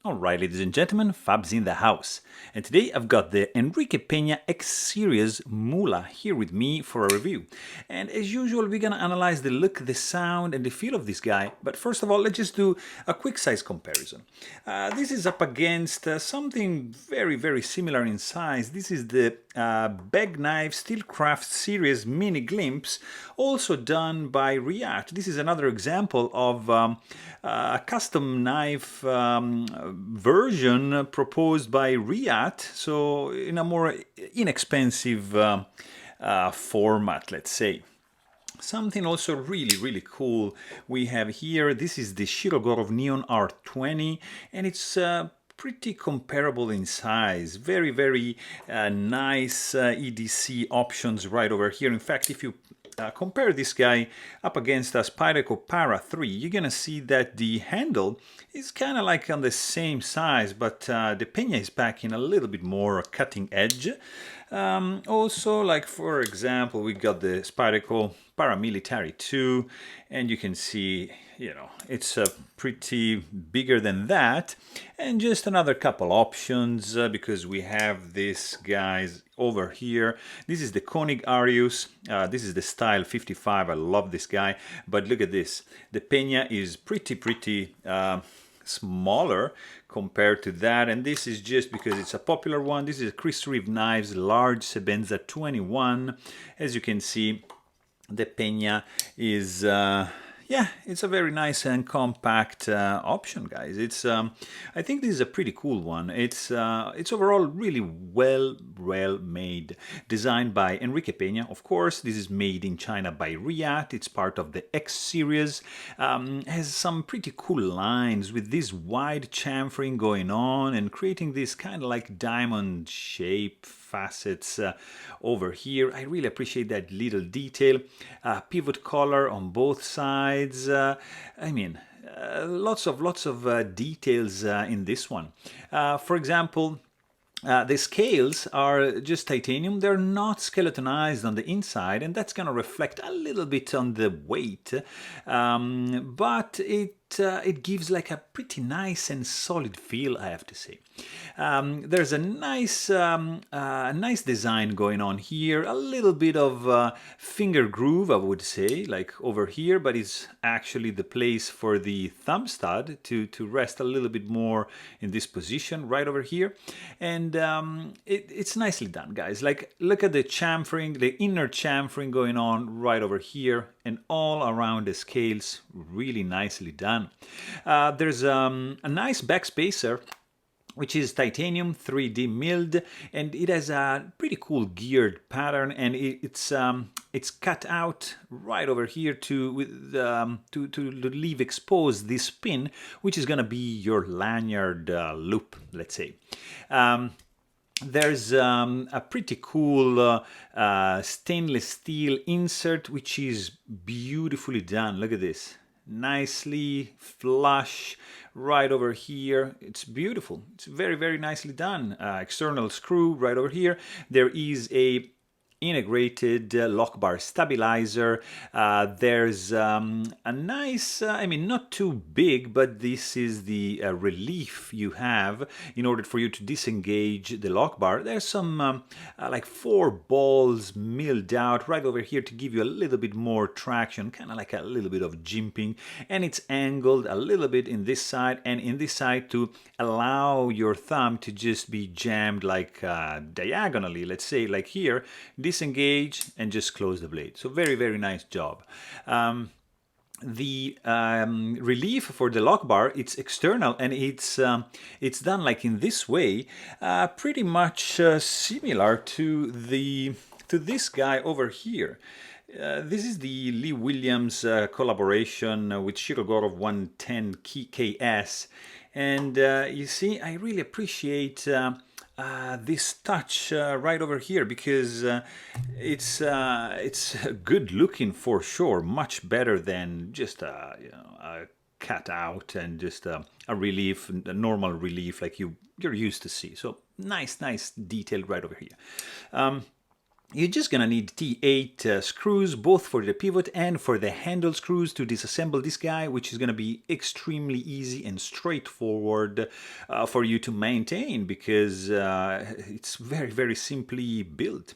Alright, ladies and gentlemen, Fab's in the house. And today I've got the Enrique Pena X-Series Mula here with me for a review. And as usual, we're gonna analyze the look, the sound, and the feel of this guy. But first of all, let's just do a quick size comparison. This is up against something very, very similar in size. This is the Pocketknife Steelcraft Series Mini Glimpse, also done by Reef. This is another example of a custom knife version proposed by Reef, so in a more inexpensive format, let's say. Something also really cool we have here. This is the Shirogorov Neon R20, and it's pretty comparable in size. Very nice EDC options right over here. In fact, if you compare this guy up against a Spyderco Para 3, you're gonna see that the handle is kind of like on the same size, but the Pena is packing a little bit more cutting edge. Also, like for example, we got the Spyderco Paramilitary 2, and you can see, you know, it's pretty bigger than that. And just another couple options because we have this guys over here. This is the Koenig Arius. This is the Style 55. I love this guy. But look at this. The Pena is pretty smaller compared to that, and this is just because it's a popular one. This is Chris Reeve Knives large Sebenza 21. As you can see, the Pena is yeah, it's a very nice and compact option, guys. It's I think this is a pretty cool one. It's overall really well made, designed by Enrique Pena. Of course, this is made in China by Reef. It's part of the X series. Has some pretty cool lines with this wide chamfering going on and creating this kind of like diamond shape facets over here. I really appreciate that little detail. Pivot collar on both sides. I mean, lots of details in this one. For example, the scales are just titanium. They're not skeletonized on the inside, and that's going to reflect a little bit on the weight, but it gives like a pretty nice and solid feel, I have to say. There's a nice design going on here, a little bit of finger groove, I would say, like over here, but it's actually the place for the thumb stud to rest a little bit more in this position right over here. And it's nicely done, guys. Like, look at the chamfering, the inner chamfering going on right over here, and all around the scales, really nicely done. There's a nice backspacer, which is titanium 3D milled, and it has a pretty cool geared pattern, and it's cut out right over here to leave exposed this pin, which is gonna be your lanyard loop, let's say. There's a pretty cool stainless steel insert, which is beautifully done. Look at this. Nicely flush right over here. It's beautiful. It's very nicely done. External screw right over here. There is a integrated lock bar stabilizer. There's a nice, I mean, not too big, but this is the relief you have in order for you to disengage the lock bar. There's some like 4 balls milled out right over here to give you a little bit more traction, kind of like a little bit of jimping, and it's angled a little bit in this side and in this side to allow your thumb to just be jammed like diagonally, let's say, like here. Disengage and just close the blade. So very nice job. The relief for the lock bar, it's external, and it's done like in this way, pretty much similar to this guy over here. This is the Lee Williams collaboration with Shirogorov 110 KS, and you see, I really appreciate this touch right over here, because it's good looking for sure, much better than just a cut out and just a relief, a normal relief like you're used to see. So nice detail right over here. you're just gonna need T8 screws, both for the pivot and for the handle screws, to disassemble this guy, which is gonna be extremely easy and straightforward for you to maintain, because it's very simply built.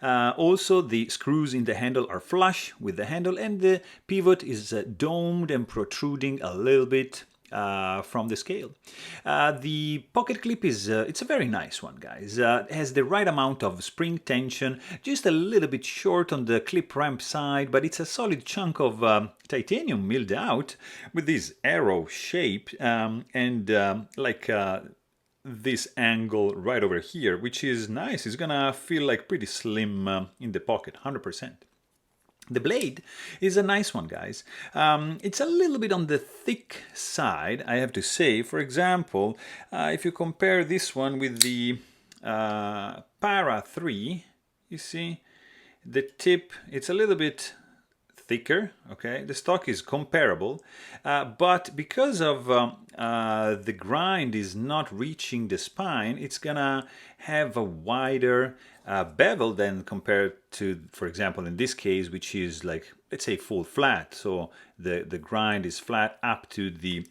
Also, the screws in the handle are flush with the handle, and the pivot is domed and protruding a little bit from the scale. The pocket clip is it's a very nice one, guys. It has the right amount of spring tension, just a little bit short on the clip ramp side, but it's a solid chunk of titanium milled out with this arrow shape and like this angle right over here, which is nice. It's gonna feel like pretty slim in the pocket, 100%. The blade is a nice one, guys. It's a little bit on the thick side, I have to say. For example, if you compare this one with the Para 3, you see the tip, it's a little bit thicker, okay? The stock is comparable, but because of the grind is not reaching the spine, it's gonna have a wider bevel than compared to, for example, in this case, which is like, let's say, full flat. So the grind is flat up to the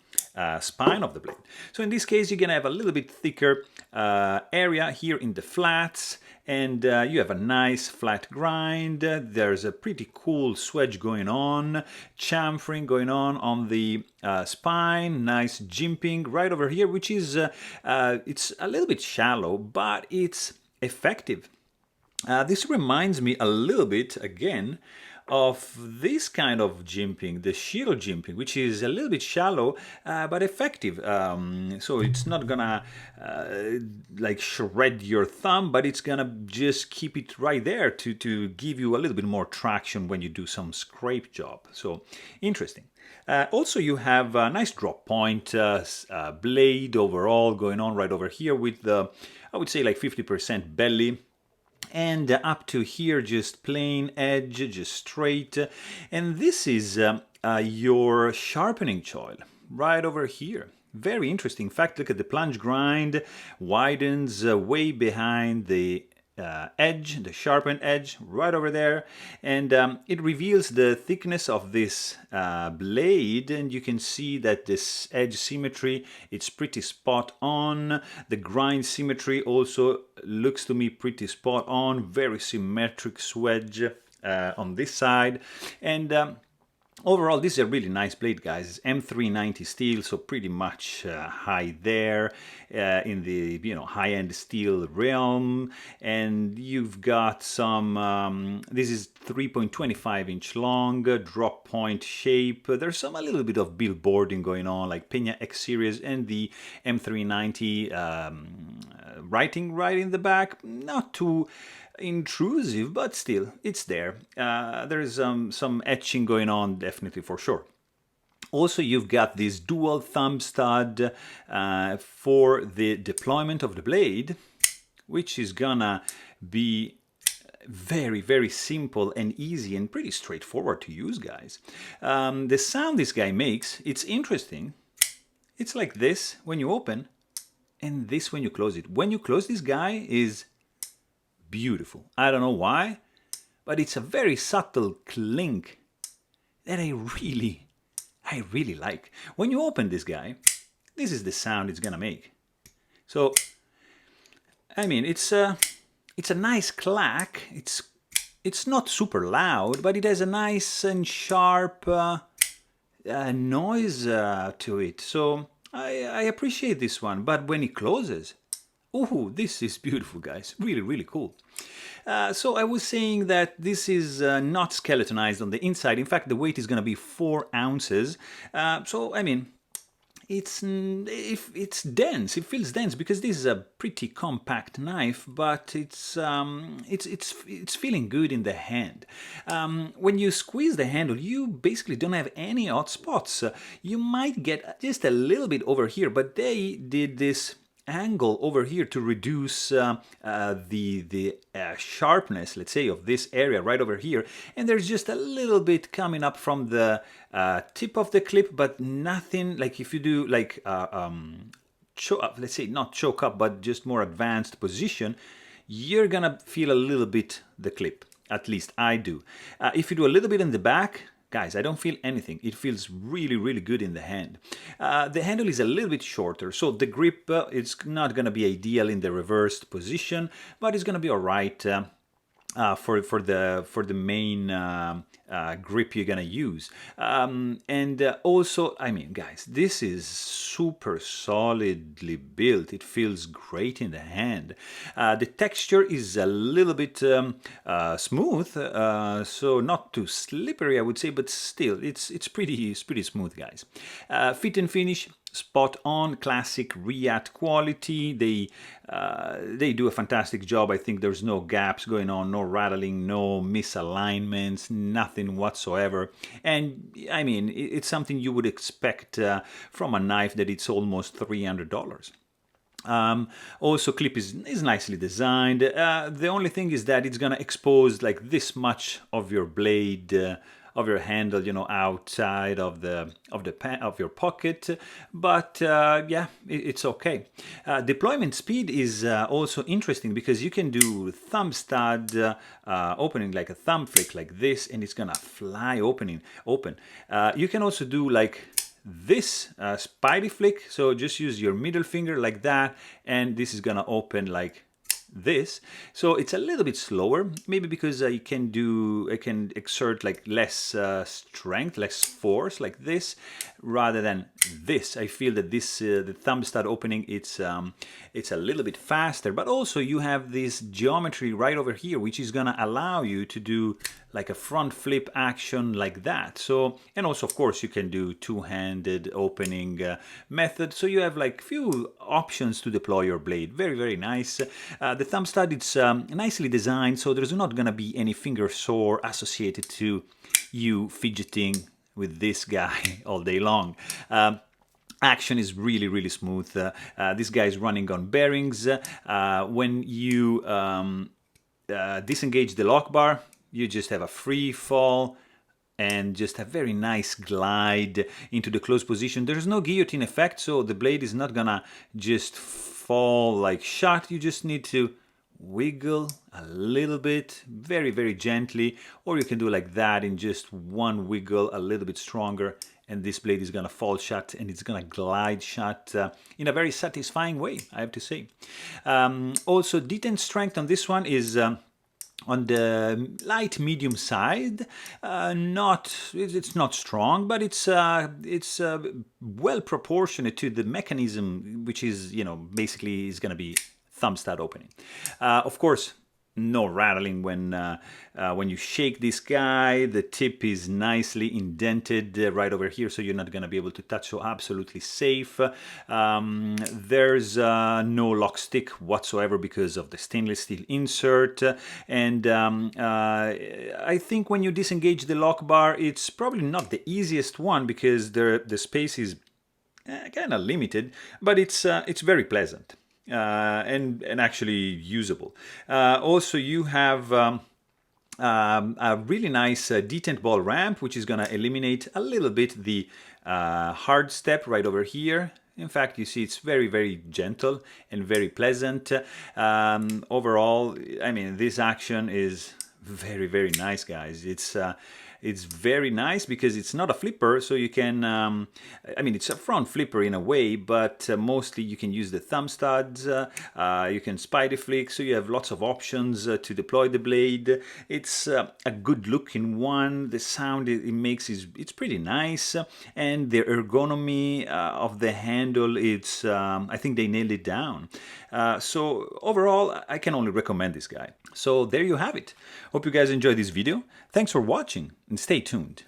spine of the blade. So in this case, you're gonna have a little bit thicker area here in the flats, and you have a nice flat grind. There's a pretty cool swedge going on, chamfering going on the spine, nice jimping right over here, which is, it's a little bit shallow, but it's effective. This reminds me a little bit, again, of this kind of jimping, the Shiro jimping, which is a little bit shallow but effective. So it's not gonna like shred your thumb, but it's gonna just keep it right there to give you a little bit more traction when you do some scrape job. So interesting. Also, you have a nice drop point blade overall going on right over here with the, I would say, like 50% belly. And up to here, just plain edge, just straight. And this is your sharpening choil right over here. Very interesting. In fact, look at the plunge grind, widens way behind the edge, the sharpened edge, right over there. And it reveals the thickness of this blade, and you can see that this edge symmetry, it's pretty spot on. The grind symmetry also looks to me pretty spot on. Very symmetric swedge on this side. And overall, this is a really nice blade, guys. It's M390 steel, so pretty much high there in the high-end steel realm. And you've got some. This is 3.25 inch long, drop point shape. There's a little bit of billboarding going on, like Pena X series and the M390 writing right in the back. Not too intrusive, but still, it's there. There's some etching going on, definitely, for sure. Also, you've got this dual thumb stud for the deployment of the blade, which is gonna be very simple and easy and pretty straightforward to use, guys. The sound this guy makes, it's interesting. It's like this when you open, and this when you close it. When you close, this guy is beautiful. I don't know why, but it's a very subtle clink that I really like. When you open this guy, this is the sound it's gonna make. So, I mean, it's a nice clack. It's not super loud, but it has a nice and sharp noise to it. So I appreciate this one. But when it closes, oh, this is beautiful, guys. Really cool. So I was saying that this is not skeletonized on the inside. In fact, the weight is going to be 4 ounces. So, I mean, it's dense. It feels dense because this is a pretty compact knife, but it's feeling good in the hand. When you squeeze the handle, you basically don't have any odd spots. You might get just a little bit over here, but they did this angle over here to reduce the sharpness, let's say, of this area right over here, and there's just a little bit coming up from the tip of the clip, but nothing like if you do like let's say not choke up, but just more advanced position, you're gonna feel a little bit the clip. At least I do. If you do a little bit in the back, guys, I don't feel anything. It feels really, really good in the hand. The handle is a little bit shorter, so the grip is not going to be ideal in the reversed position, but it's going to be all right for the main grip you're gonna use. Also, I mean, guys, this is super solidly built. It feels great in the hand. The texture is a little bit smooth, so not too slippery, I would say, but still, it's pretty smooth, guys. Fit and finish, spot on, classic Riyadh quality. They do a fantastic job. I think there's no gaps going on, no rattling, no misalignments, nothing whatsoever. And I mean, it's something you would expect from a knife that it's almost $300. Also, clip is nicely designed. The only thing is that it's gonna expose like this much of your blade, of your handle, you know, outside of your pocket. But yeah, it's okay. Deployment speed is also interesting because you can do thumb stud opening, like a thumb flick like this, and it's gonna fly open. You can also do like this spidey flick, so just use your middle finger like that, and this is gonna open like this. So it's a little bit slower, maybe because I can exert like less strength, less force like this, rather than this. I feel that this the thumb stud opening, it's a little bit faster, but also you have this geometry right over here, which is gonna allow you to do like a front flip action like that. So, and also of course you can do two-handed opening method. So you have like few options to deploy your blade. Very, very nice. The thumb stud, it's nicely designed, so there's not gonna be any finger sore associated to you fidgeting with this guy all day long. Action is really, really smooth. This guy is running on bearings. When you disengage the lock bar, you just have a free fall and just a very nice glide into the closed position. There's no guillotine effect, so the blade is not gonna just fall like shot. You just need to wiggle a little bit, very, very gently, or you can do like that in just one wiggle, a little bit stronger, and this blade is gonna fall shut and it's gonna glide shut in a very satisfying way, I have to say. Also, detent strength on this one is on the light medium side. It's not strong, but it's well proportionate to the mechanism, which is, you know, basically is going to be thumb stud opening. Of course, no rattling when you shake this guy. The tip is nicely indented right over here, so you're not going to be able to touch, so absolutely safe. There's no lock stick whatsoever because of the stainless steel insert, and I think when you disengage the lock bar, it's probably not the easiest one because the space is kind of limited, but it's very pleasant. And actually usable. Also, you have a really nice detent ball ramp, which is going to eliminate a little bit the hard step right over here. In fact, you see it's very, very gentle and very pleasant. Overall, I mean, this action is very, very nice, guys. It's very nice because it's not a flipper, so you can, I mean, it's a front flipper in a way, but mostly you can use the thumb studs, you can spidey flick, so you have lots of options to deploy the blade. It's a good looking one. The sound it makes it's pretty nice, and the ergonomy of the handle, it's I think they nailed it down. So overall, I can only recommend this guy. So there you have it. Hope you guys enjoyed this video. Thanks for watching and stay tuned.